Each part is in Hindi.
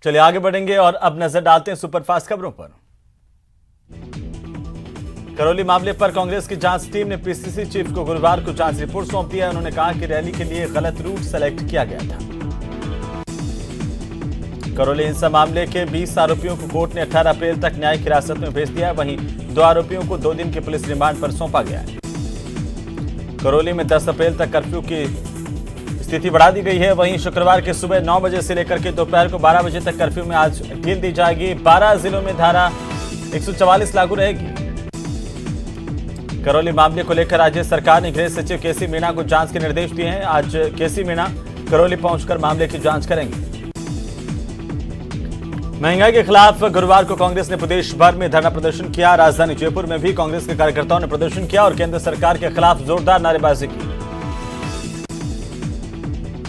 चलिए आगे बढ़ेंगे और अब नजर डालते हैं सुपरफास्ट खबरों पर। करौली मामले पर कांग्रेस की जांच टीम ने पीसीसी चीफ को गुरुवार को जांच रिपोर्ट सौंप दिया। उन्होंने कहा कि रैली के लिए गलत रूट सेलेक्ट किया गया था। करौली हिंसा मामले के 20 आरोपियों को कोर्ट ने 18 अप्रैल तक न्यायिक हिरासत में भेज दिया। वहीं 2 आरोपियों को 2 दिन के पुलिस रिमांड पर सौंपा गया है। करौली में 10 अप्रैल तक कर्फ्यू की स्थिति बढ़ा दी गई है। वहीं शुक्रवार के सुबह 9 बजे से लेकर के दोपहर को 12 बजे तक कर्फ्यू में आज ढील दी जाएगी। 12 जिलों में धारा 144 लागू रहेगी। करौली मामले को लेकर राज्य सरकार ने गृह सचिव केसी मीणा को जांच के निर्देश दिए हैं। आज केसी मीणा करौली पहुंचकर मामले की जांच करेंगे। महंगाई के खिलाफ गुरुवार को कांग्रेस ने प्रदेश भर में धरना प्रदर्शन किया। राजधानी जयपुर में भी कांग्रेस के कार्यकर्ताओं ने प्रदर्शन किया और केंद्र सरकार के खिलाफ जोरदार नारेबाजी की।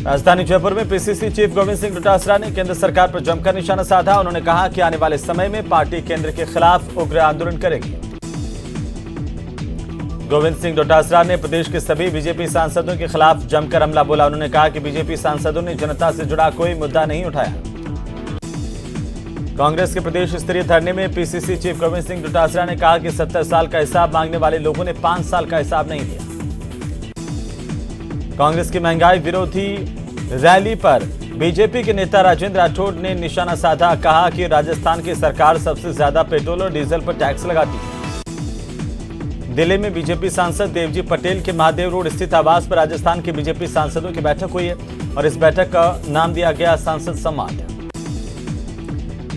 राजधानी जयपुर में पीसीसी चीफ गोविंद सिंह डोटासरा ने केंद्र सरकार पर जमकर निशाना साधा। उन्होंने कहा कि आने वाले समय में पार्टी केंद्र के खिलाफ उग्र आंदोलन करेगी। गोविंद सिंह डोटासरा ने प्रदेश के सभी बीजेपी सांसदों के खिलाफ जमकर हमला बोला। उन्होंने कहा कि बीजेपी सांसदों ने जनता से जुड़ा कोई मुद्दा नहीं उठाया। कांग्रेस के प्रदेश स्तरीय धरने में पीसीसी चीफ गोविंद सिंह डोटासरा ने कहा कि 70 साल का हिसाब मांगने वाले लोगों ने 5 साल का हिसाब नहीं दिया। कांग्रेस की महंगाई विरोधी रैली पर बीजेपी के नेता राजेंद्र राठौड़ ने निशाना साधा। कहा कि राजस्थान की सरकार सबसे ज्यादा पेट्रोल और डीजल पर टैक्स लगाती है। दिल्ली में बीजेपी सांसद देवजी पटेल के महादेव रोड स्थित आवास पर राजस्थान के बीजेपी सांसदों की बैठक हुई है और इस बैठक का नाम दिया गया सांसद सम्मान।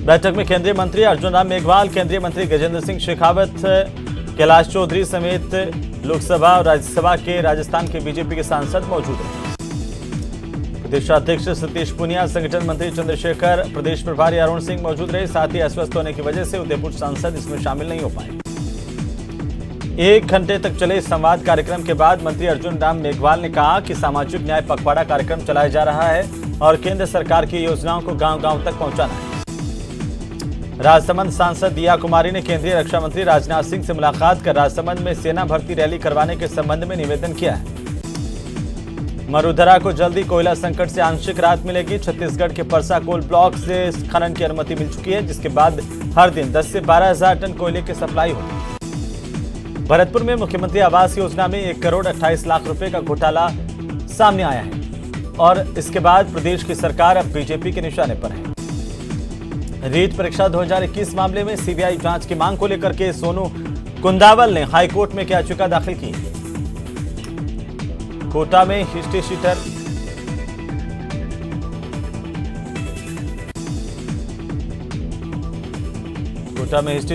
बैठक में केंद्रीय मंत्री अर्जुन राम मेघवाल, केंद्रीय मंत्री गजेंद्र सिंह शेखावत, कैलाश चौधरी समेत लोकसभा और राज्यसभा के राजस्थान के बीजेपी के सांसद मौजूद रहे। प्रदेशाध्यक्ष सतीश पुनिया, संगठन मंत्री चंद्रशेखर, प्रदेश प्रभारी अरुण सिंह मौजूद रहे। साथ ही अस्वस्थ होने की वजह से उदयपुर सांसद इसमें शामिल नहीं हो पाए। 1 घंटे तक चले इस संवाद कार्यक्रम के बाद मंत्री अर्जुन राम मेघवाल ने कहा कि सामाजिक न्याय पखवाड़ा कार्यक्रम चलाया जा रहा है और केंद्र सरकार की योजनाओं को गांव-गांव तक पहुंचाना है। राजसमंद सांसद दिया कुमारी ने केंद्रीय रक्षा मंत्री राजनाथ सिंह से मुलाकात कर राजसमंद में सेना भर्ती रैली करवाने के संबंध में निवेदन किया है। मरुधरा को जल्दी कोयला संकट से आंशिक राहत मिलेगी। छत्तीसगढ़ के परसा कोल ब्लॉक से खनन की अनुमति मिल चुकी है, जिसके बाद हर दिन 10 से 12 हजार टन कोयले की सप्लाई होगी। भरतपुर में मुख्यमंत्री आवास योजना में 1 करोड़ 28 लाख रुपए का घोटाला सामने आया है और इसके बाद प्रदेश की सरकार अब बीजेपी के निशाने पर है। रीट परीक्षा 2021 मामले में सीबीआई जांच की मांग को लेकर के सोनू कुंदावल ने हाईकोर्ट में याचिका दाखिल की। कोटा में हिस्ट्री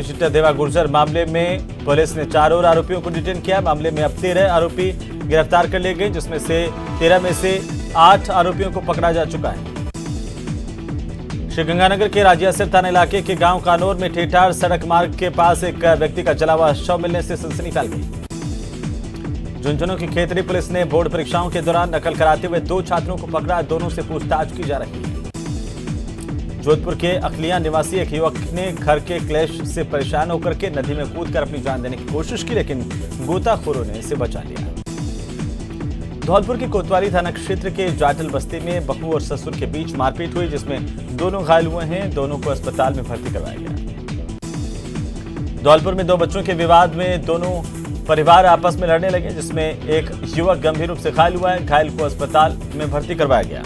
शीटर देवा गुर्जर मामले में पुलिस ने 4 और आरोपियों को डिटेन किया। मामले में अब 13 आरोपी गिरफ्तार कर लिए गए, जिसमें से 13 में से 8 आरोपियों को पकड़ा जा चुका है। श्रीगंगानगर के राजियासर थाना इलाके के गांव कानौर में ठेठार सड़क मार्ग के पास एक व्यक्ति का जला हुआ शव मिलने से सनसनी फैल गई। झुंझुनू की खेतड़ी पुलिस ने बोर्ड परीक्षाओं के दौरान नकल कराते हुए 2 छात्रों को पकड़ा। दोनों से पूछताछ की जा रही है। जोधपुर के अखलिया निवासी एक युवक ने घर के क्लेश से परेशान होकर के नदी में कूदकर अपनी जान देने की कोशिश की, लेकिन गोताखोरों ने इसे बचा लिया। धौलपुर के कोतवाली थाना क्षेत्र के जाटल बस्ती में बहू और ससुर के बीच मारपीट हुई, जिसमें दोनों घायल हुए हैं। दोनों को अस्पताल में भर्ती करवाया गया। धौलपुर में 2 बच्चों के विवाद में दोनों परिवार आपस में लड़ने लगे, जिसमें एक युवक गंभीर रूप से घायल हुआ है। घायल को अस्पताल में भर्ती करवाया गया।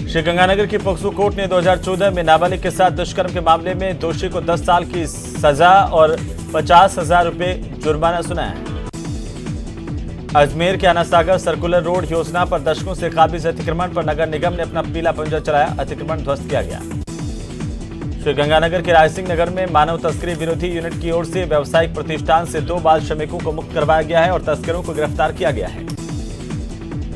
श्रीगंगानगर की पोक्सो कोर्ट ने 2014 में नाबालिग के साथ दुष्कर्म के मामले में दोषी को 10 साल की सजा और 50,000 रुपए जुर्माना सुनाया है। अजमेर के अनासागर सर्कुलर रोड योजना पर दशकों से काबिज अतिक्रमण पर नगर निगम ने अपना पीला पंजा चलाया। अतिक्रमण ध्वस्त किया गया। श्रीगंगानगर के रायसिंह नगर में मानव तस्करी विरोधी यूनिट की ओर से व्यावसायिक प्रतिष्ठान से 2 बाल श्रमिकों को मुक्त करवाया गया है और तस्करों को गिरफ्तार किया गया है।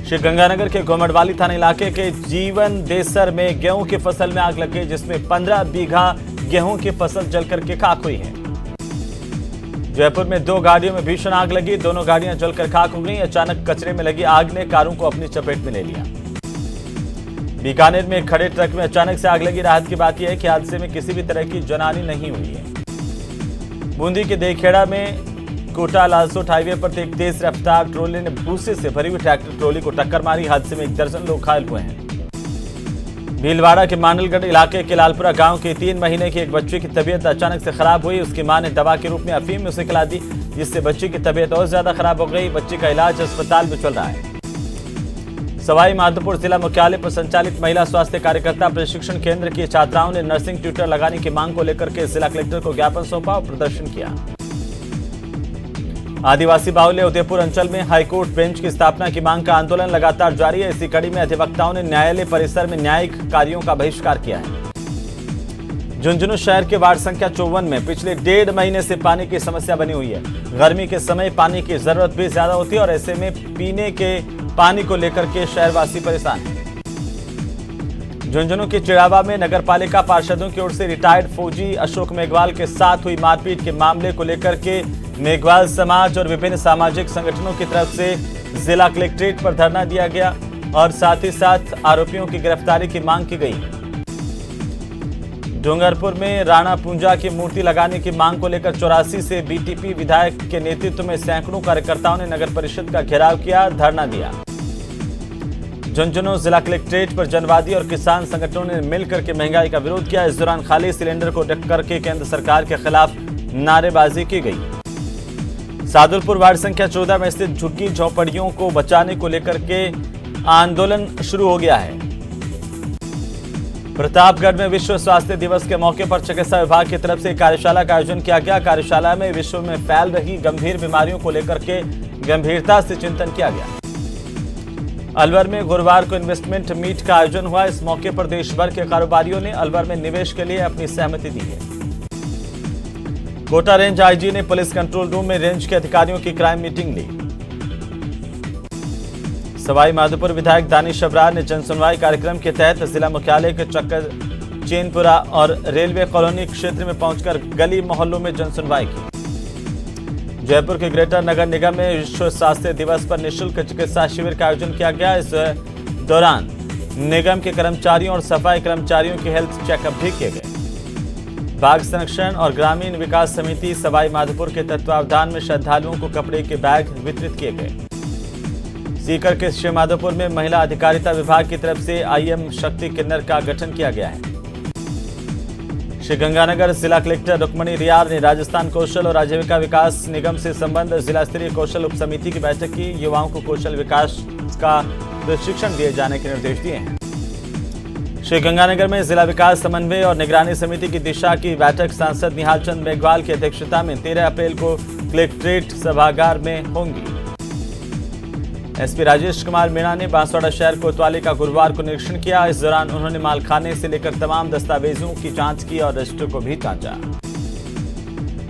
श्रीगंगानगर के गोमड़वाली थाना इलाके के जीवन देसर में गेहूं की फसल में आग लग गई, जिसमें 15 बीघा गेहूं की फसल जलकर के खाक हुई है। जयपुर में 2 गाड़ियों में भीषण आग लगी। दोनों गाड़ियां जलकर खाक हो गई। अचानक कचरे में लगी आग ने कारों को अपनी चपेट में ले लिया। बीकानेर में एक खड़े ट्रक में अचानक से आग लगी। राहत की बात यह है कि हादसे में किसी भी तरह की जानहानि नहीं हुई है। बूंदी के देखेड़ा में कोटा लालसोट हाईवे पर एक तेज रफ्तार ट्रोले ने भूसे से भरी हुई ट्रैक्टर ट्रॉली को टक्कर मारी। हादसे में 1 दर्जन लोग घायल हुए हैं। भीलवाड़ा के मांडलगढ़ इलाके के लालपुरा गांव के 3 महीने की एक बच्ची की तबीयत अचानक से खराब हुई। उसकी मां ने दवा के रूप में अफीम उसे खिला दी, जिससे बच्ची की तबीयत और ज्यादा खराब हो गई। बच्ची का इलाज अस्पताल में चल रहा है। सवाई माधोपुर जिला मुख्यालय पर संचालित महिला स्वास्थ्य कार्यकर्ता प्रशिक्षण केंद्र की छात्राओं ने नर्सिंग ट्यूटर लगाने की मांग को लेकर के जिला कलेक्टर को ज्ञापन सौंपा और प्रदर्शन किया। आदिवासी बाहुल्य उदयपुर अंचल में हाईकोर्ट बेंच की स्थापना की मांग का आंदोलन लगातार जारी है। इसी कड़ी में अधिवक्ताओं ने न्यायालय परिसर में न्यायिक कार्यों का बहिष्कार किया है। झुंझुनू शहर के वार्ड संख्या 54 में पिछले 1.5 महीने से पानी की समस्या बनी हुई है। गर्मी के समय पानी की जरूरत भी ज्यादा होती है और ऐसे में पीने के पानी को लेकर के शहरवासी परेशान हैं। झुंझुनू के चिड़ावा में नगरपालिका पार्षदों की ओर से रिटायर्ड फौजी अशोक मेघवाल के साथ हुई मारपीट के मामले को लेकर के मेघवाल समाज और विभिन्न सामाजिक संगठनों की तरफ से जिला कलेक्ट्रेट पर धरना दिया गया और साथ ही साथ आरोपियों की गिरफ्तारी की मांग की गई। डूंगरपुर में राणा पूंजा की मूर्ति लगाने की मांग को लेकर 84 से बीटीपी विधायक के नेतृत्व में सैकड़ों कार्यकर्ताओं ने नगर परिषद का घेराव किया, धरना दिया। झुंझुनू जिला कलेक्ट्रेट पर जनवादी और किसान संगठनों ने मिलकर के महंगाई का विरोध किया। इस दौरान खाली सिलेंडर को ढक करके केंद्र सरकार के खिलाफ नारेबाजी की गई। सादुलपुर वार्ड संख्या 14 में स्थित झुग्गी झोपड़ियों को बचाने को लेकर के आंदोलन शुरू हो गया है। प्रतापगढ़ में विश्व स्वास्थ्य दिवस के मौके पर चिकित्सा विभाग की तरफ से कार्यशाला का आयोजन किया गया। कार्यशाला में विश्व में फैल रही गंभीर बीमारियों को लेकर के गंभीरता से चिंतन किया गया। अलवर में गुरुवार को इन्वेस्टमेंट मीट का आयोजन हुआ। इस मौके पर देश भर के कारोबारियों ने अलवर में निवेश के लिए अपनी सहमति दी है। कोटा रेंज आईजी ने पुलिस कंट्रोल रूम में रेंज के अधिकारियों की क्राइम मीटिंग ली। सवाई माधोपुर विधायक दानिश अबरार ने जनसुनवाई कार्यक्रम के तहत जिला मुख्यालय के चक्कर चैनपुरा और रेलवे कॉलोनी क्षेत्र में पहुंचकर गली मोहल्लों में जनसुनवाई की। जयपुर के ग्रेटर नगर निगम में विश्व स्वास्थ्य दिवस पर निःशुल्क चिकित्सा शिविर का आयोजन किया गया। इस दौरान निगम के कर्मचारियों और सफाई कर्मचारियों की हेल्थ चेकअप भी किए गए। बाघ संरक्षण और ग्रामीण विकास समिति सवाई माधोपुर के तत्वावधान में श्रद्धालुओं को कपड़े के बैग वितरित किए गए। सीकर के श्री माधोपुर में महिला अधिकारिता विभाग की तरफ से IM शक्ति किन्नर का गठन किया गया है। श्रीगंगानगर जिला कलेक्टर रुक्मणी रियार ने राजस्थान कौशल और आजीविका विकास निगम से संबंध जिला स्तरीय कौशल उप समिति की बैठक की। युवाओं को कौशल विकास का प्रशिक्षण दिए जाने के निर्देश दिए हैं। श्रीगंगानगर में जिला विकास समन्वय और निगरानी समिति की दिशा की बैठक सांसद निहाल चंद मेघवाल की अध्यक्षता में 13 अप्रैल को कलेक्ट्रेट सभागार में होंगी। एसपी राजेश कुमार मीणा ने बांसवाड़ा शहर कोतवाली का गुरुवार को निरीक्षण किया। इस दौरान उन्होंने मालखाने से लेकर तमाम दस्तावेजों की जांच की और रजिस्टर को भी जांचा।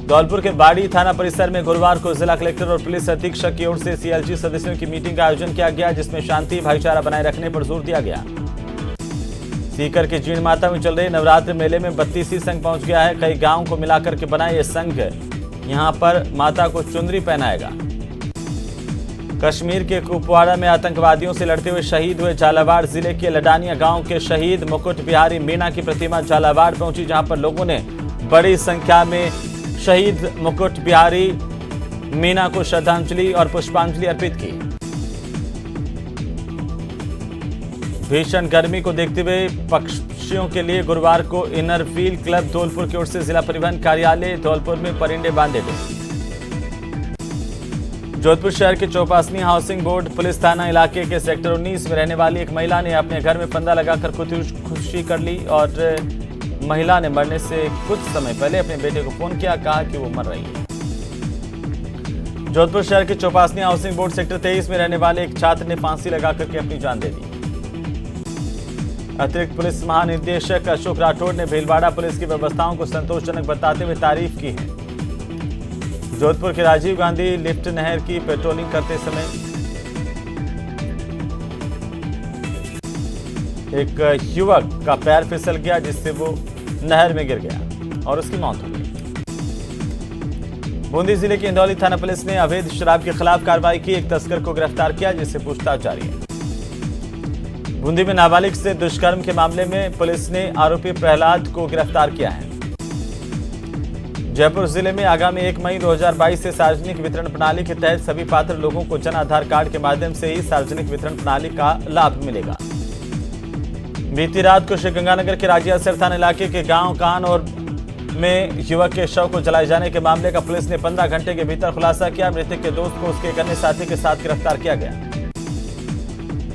धौलपुर के बाड़ी थाना परिसर में गुरुवार को जिला कलेक्टर और पुलिस अधीक्षक की ओर से CLG सदस्यों की मीटिंग का आयोजन किया गया, जिसमें शांति भाईचारा बनाए रखने पर जोर दिया गया। सीकर के जीण माता में चल रहे नवरात्र मेले में 32 संघ पहुंच गया है। कई गाँव को मिलाकर के बना ये संघ यहाँ पर माता को चुनरी पहनाएगा। कश्मीर के कुपवाड़ा में आतंकवादियों से लड़ते हुए शहीद हुए झालावाड़ जिले के लडानिया गांव के शहीद मुकुट बिहारी मीणा की प्रतिमा झालावाड़ पहुंची, जहां पर लोगों ने बड़ी संख्या में शहीद मुकुट बिहारी मीणा को श्रद्धांजलि और पुष्पांजलि अर्पित की। भीषण गर्मी को देखते हुए पक्षियों के लिए गुरुवार को इनर व्हील क्लब धौलपुर की ओर से जिला परिवहन कार्यालय धौलपुर में परिंदे बांधे गए। जोधपुर शहर के चौपासनी हाउसिंग बोर्ड पुलिस थाना इलाके के सेक्टर 19 में रहने वाली एक महिला ने अपने घर में फंदा लगाकर खुदकुशी कर ली और महिला ने मरने से कुछ समय पहले अपने बेटे को फोन किया, कहा कि वो मर रही है। जोधपुर शहर के चौपासनी हाउसिंग बोर्ड सेक्टर 23 में रहने वाले एक छात्र ने फांसी लगाकर के अपनी जान दे दी। अतिरिक्त पुलिस महानिदेशक अशोक राठौड़ ने भीलवाड़ा पुलिस की व्यवस्थाओं को संतोषजनक बताते हुए तारीफ की है। जोधपुर के राजीव गांधी लिफ्ट नहर की पेट्रोलिंग करते समय एक युवक का पैर फिसल गया, जिससे वो नहर में गिर गया और उसकी मौत हो गई। बूंदी जिले की इंदौली थाना पुलिस ने अवैध शराब के खिलाफ कार्रवाई की। एक तस्कर को गिरफ्तार किया, जिससे पूछताछ जारी है। बूंदी में नाबालिग से दुष्कर्म के मामले में पुलिस ने आरोपी प्रहलाद को गिरफ्तार किया है। जयपुर जिले में आगामी 1 मई 2022 से सार्वजनिक वितरण प्रणाली के तहत सभी पात्र लोगों को जन आधार कार्ड के माध्यम से ही सार्वजनिक वितरण प्रणाली का लाभ मिलेगा। बीती रात को श्रीगंगानगर के राजिया सर थाना इलाके के गांव कान और में युवक के शव को जलाए जाने के मामले का पुलिस ने 15 घंटे के भीतर खुलासा किया। मृतक के दोस्त को उसके एक अन्य साथी के साथ गिरफ्तार किया गया।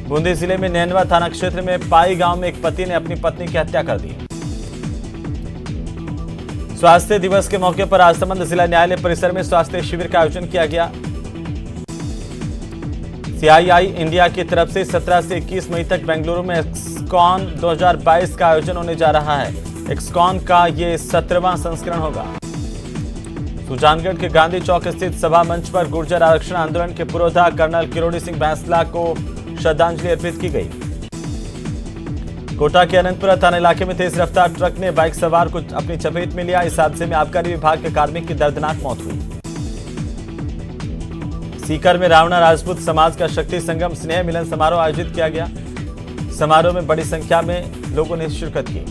बूंदी जिले में नैनवा थाना क्षेत्र में पाई गांव में एक पति ने अपनी पत्नी की हत्या कर दी। स्वास्थ्य दिवस के मौके पर राजसमंद जिला न्यायालय परिसर में स्वास्थ्य शिविर का आयोजन किया गया। सीआईआई इंडिया की तरफ से 17 से 21 मई तक बेंगलुरु में एक्सकॉन 2022 का आयोजन होने जा रहा है। एक्सकॉन का ये 17वां संस्करण होगा। सुजानगढ़ के गांधी चौक स्थित सभा मंच पर गुर्जर आरक्षण आंदोलन के पुरोधा कर्नल किरोड़ी सिंह बैंसला को श्रद्धांजलि अर्पित की गई। कोटा के अनंतपुरा थाना इलाके में तेज रफ्तार ट्रक ने बाइक सवार को अपनी चपेट में लिया। इस हादसे में आबकारी विभाग के कार्मिक की दर्दनाक मौत हुई। सीकर में रावणा राजपूत समाज का शक्ति संगम स्नेह मिलन समारोह आयोजित किया गया। समारोह में बड़ी संख्या में लोगों ने शिरकत की।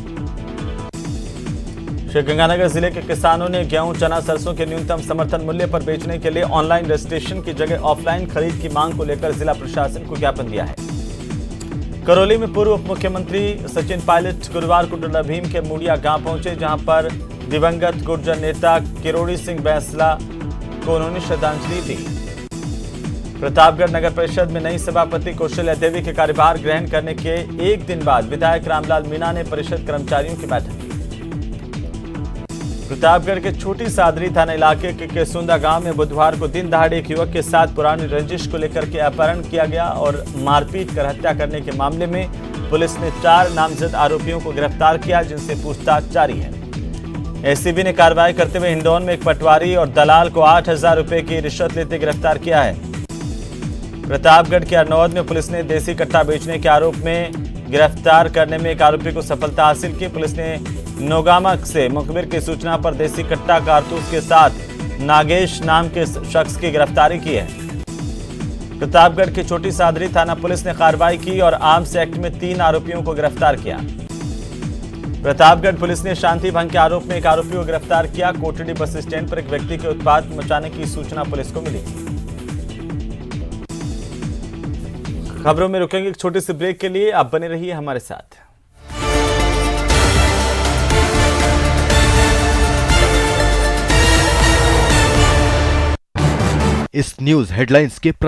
श्रीगंगानगर जिले के किसानों ने गेहूं, चना, सरसों के न्यूनतम समर्थन मूल्य पर बेचने के लिए ऑनलाइन रजिस्ट्रेशन की जगह ऑफलाइन खरीद की मांग को लेकर जिला प्रशासन को ज्ञापन दिया है। करौली में पूर्व उप मुख्यमंत्री सचिन पायलट गुरुवार को डुल्ला भीम के मुड़िया गांव पहुंचे, जहां पर दिवंगत गुर्जर नेता किरोड़ी सिंह बैंसला को उन्होंने श्रद्धांजलि दी। प्रतापगढ़ नगर परिषद में नई सभापति कौशल्या देवी के कार्यभार ग्रहण करने के एक दिन बाद विधायक रामलाल मीणा ने परिषद कर्मचारियों की बैठक की। प्रतापगढ़ के छोटी सादरी थाना इलाके के केसुंदा गांव में बुधवार को दिन दहाड़े एक युवक के साथ पुरानी रंजिश को लेकर के अपहरण किया गया और मारपीट कर हत्या करने के मामले में पुलिस ने 4 नामजद आरोपियों को गिरफ्तार किया, जिनसे पूछताछ जारी है। एसीबी ने कार्रवाई करते हुए हिंडौन में एक पटवारी और दलाल को 8,000 रुपए की रिश्वत लेते गिरफ्तार किया है। प्रतापगढ़ के अरनौद में पुलिस ने देसी कट्टा बेचने के आरोप में गिरफ्तार करने में एक आरोपी को सफलता हासिल की। पुलिस ने नोगामा से मुखबिर की सूचना पर देसी कट्टा कारतूस के साथ नागेश नाम के शख्स की गिरफ्तारी की है। प्रतापगढ़ की छोटी सादरी थाना पुलिस ने कार्रवाई की और आर्म्स एक्ट में 3 आरोपियों को गिरफ्तार किया। प्रतापगढ़ पुलिस ने शांति भंग के आरोप में एक आरोपी को गिरफ्तार किया। कोटड़ी बस स्टैंड पर एक व्यक्ति के उत्पात मचाने की सूचना पुलिस को मिली थी। खबरों में रुकेंगे एक छोटे से ब्रेक के लिए, आप बने रहिए हमारे साथ। इस न्यूज हेडलाइंस के